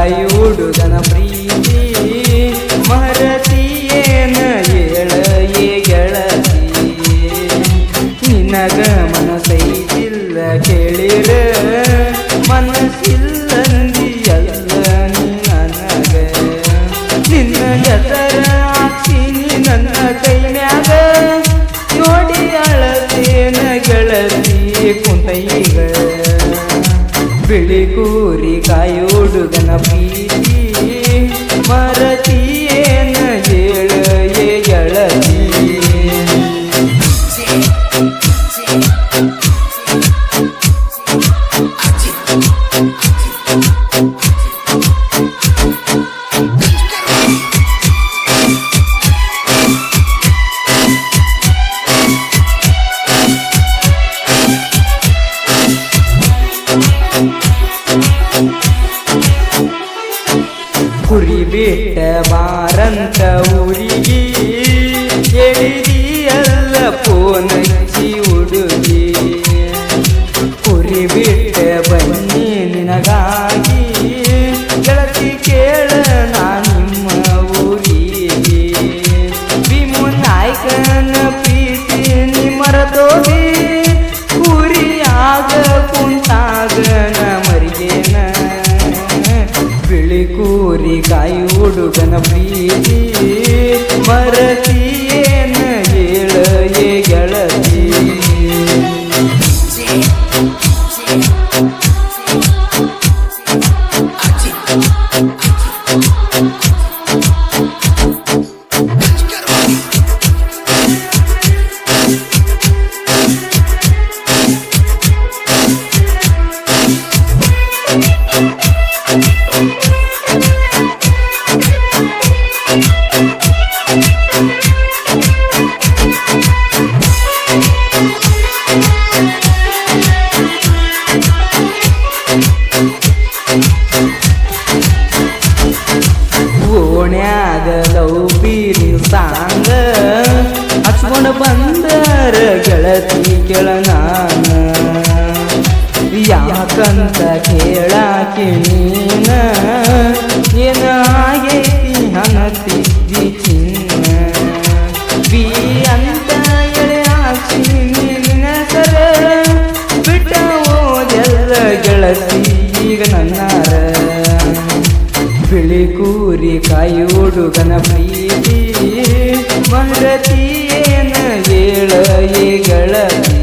ಕಾಯಿ ಹುಡುಗನ ಪ್ರೀತಿ ಮರತಿಯೇನ ಹೇಳ ಏ ಗೆಳತಿ ನಿನಗ ಮನಸೈತಿಲ್ಲ ಕೇಳಿರ ಮನಸ್ಸಿಲ್ಲಂದಿಯಲ್ಲ ನೀ ನನಗ ನಿನ್ನ ಹೆಸರ ಹಾಕ್ತೀನಿ ನನ್ನ ಕೈ ಮ್ಯಾಗ ನೋಡಿ ಅಳತೇನ ಗೆಳತಿ ಕುಂತೈಗ ಬಿಳಿ ಕೂರಿ ಕಾಯಿ ಹುಡುಗನ ಪ್ರೀತಿ ಮರತಿಯೇನ ಹೇಳ ಏ ಗೆಳತಿ ಕುರಿ ಬಿಟ್ಟ ಬಾರಂತ ಊರಿಗೆ ಹೇಳಿದೀಯಲ್ಲ ಫೋನ್ ಹಚ್ಚಿ ಹುಡುಗಿ ಕುರಿ ಬಿಟ್ಟ ಬನ್ನಿ ನಿನಗಾಗಿ ಗೆಳತಿ ಕೇಳ ನಾ ನಿಮ್ಮ ಊರಿಗೆ ಭೀಮು ನಾಯಕನ ಪ್ರೀತಿ ನಿ ಮರತೋಗಿ ಕುರಿಯಾಗ ಕುಂತಾಗ ನ ಮರಿಗೇನ ಬಿಳಿ ಕೂರಿ ಕಾಯಿ ಹುಡುಗನ ಪ್ರೀತಿ ಮರತಿಯೇನ ಹೇಳ ಏ ಗೆಳತಿ ಓಣ್ಯಾಗ ಲವ್ ಬೀರಿ ಸಾಂಗ ಹಚ್ಕೊಂಡು ಬಂದರ ಗೆಳತಿ ಕೆಳ ನಾನ ಯಾಕಂತ ಕೇಳಾಕಿ ನೀನ ಏನ ಆಗೈತಿ ಹನತಿದ್ದಿ ಚಿನ್ನ ಬಿ ಅಂತ ಎಳೆ ಹಾಕಿ ನಿನ್ನ ಸರ ಬಿಟ್ಟ ಹೋದೆಲ್ಲ ಗೆಳತಿ ಈಗ ನನ್ನಾರ ಬಿಳಿ ಕೂರಿ ಕಾಯಿ ಹುಡುಗನ ಪ್ರೀತಿ ಮರತಿಯೇನ ಹೇಳ ಏ ಗೆಳತಿ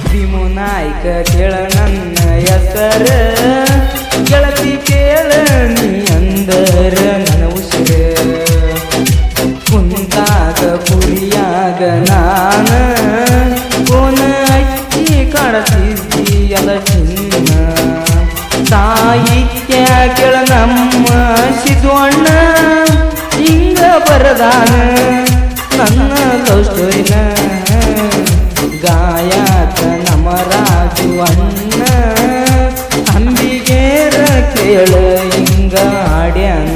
ಭೀಮು ನಾಯಕ ಕೇಳ ನನ್ನ ಹೆಸರ ಗೆಳತಿ ಕೇಳ ನೀ ಅಂದರ ನನ್ನ ಉಸಿರ ಕುಂತಾಗ ಕುರಿಯಾಗ ನಾನ ಕೋನ ಅಕ್ಕಿ ಕಾಣತಿದ್ದಿ ಅಲ ಚಿನ್ನ ತಾಯಿ ಕೇಳ ನಮ್ಮ ಸಿದ್ವಣ್ಣ ಹಿಂಗ ಬರದಾನ ನನ್ನ ಲವ್ ಸ್ಟೋರಿನ ಗಾಯಕ ನಮ್ಮ ರಾಜು ಅಣ್ಣ ಅಂಬಿಗೇರ ಕೇಳ ಹಿಂಗ ಹಾಡ್ಯಾನ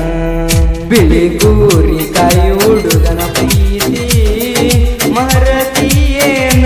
ಬಿಳಿ ಕೂರಿ ಕಾಯಿ ಹುಡುಗನ ಪ್ರೀತಿ ಮರತಿಯೇನ